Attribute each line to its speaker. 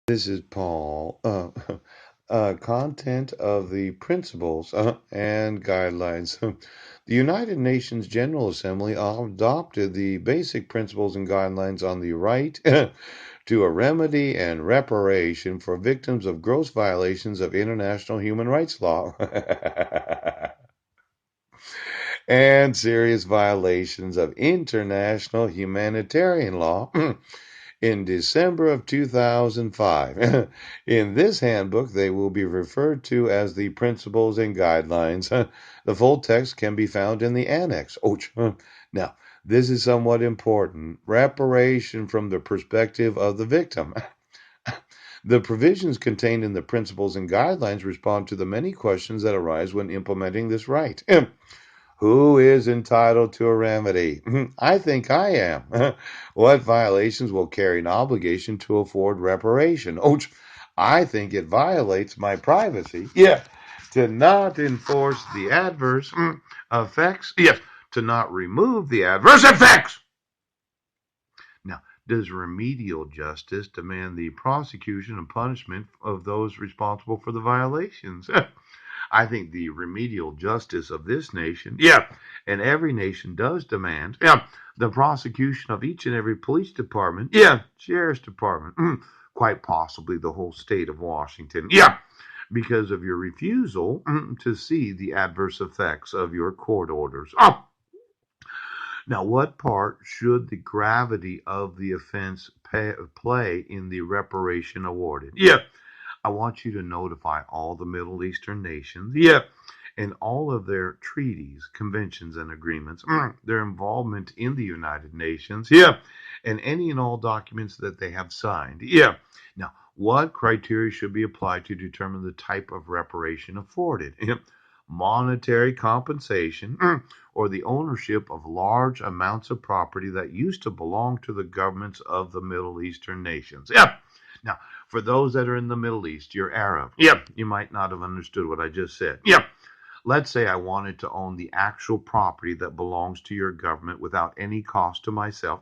Speaker 1: This is Paul. Content of the principles and guidelines. The United Nations General Assembly adopted the basic principles and guidelines on the right to a remedy and reparation for victims of gross violations of international human rights law and serious violations of international humanitarian law. In December of 2005. In this handbook, they will be referred to as the Principles and Guidelines. The full text can be found in the annex. Now, this is somewhat important. Reparation from the perspective of the victim. The provisions contained in the Principles and Guidelines respond to the many questions that arise when implementing this right. Who is entitled to a remedy? I think I am. What violations will carry an obligation to afford reparation? I think it violates my privacy. Yeah. To not enforce the adverse effects. Yes. To not remove the adverse effects. Now, does remedial justice demand the prosecution and punishment of those responsible for the violations? I think the remedial justice of this nation, yeah, and every nation does demand, yeah, the prosecution of each and every police department, yeah, sheriff's department, quite possibly the whole state of Washington, yeah, because of your refusal to see the adverse effects of your court orders. Now, what part should the gravity of the offense play in the reparation awarded? Yeah, I want you to notify all the Middle Eastern nations, yeah, and all of their treaties, conventions, and agreements, their involvement in the United Nations, yeah, and any and all documents that they have signed, yeah. Now, what criteria should be applied to determine the type of reparation afforded? Monetary compensation or the ownership of large amounts of property that used to belong to the governments of the Middle Eastern nations. Yeah. Now, for those that are in the Middle East, you're Arab. Yep. You might not have understood what I just said. Yep. Let's say I wanted to own the actual property that belongs to your government without any cost to myself.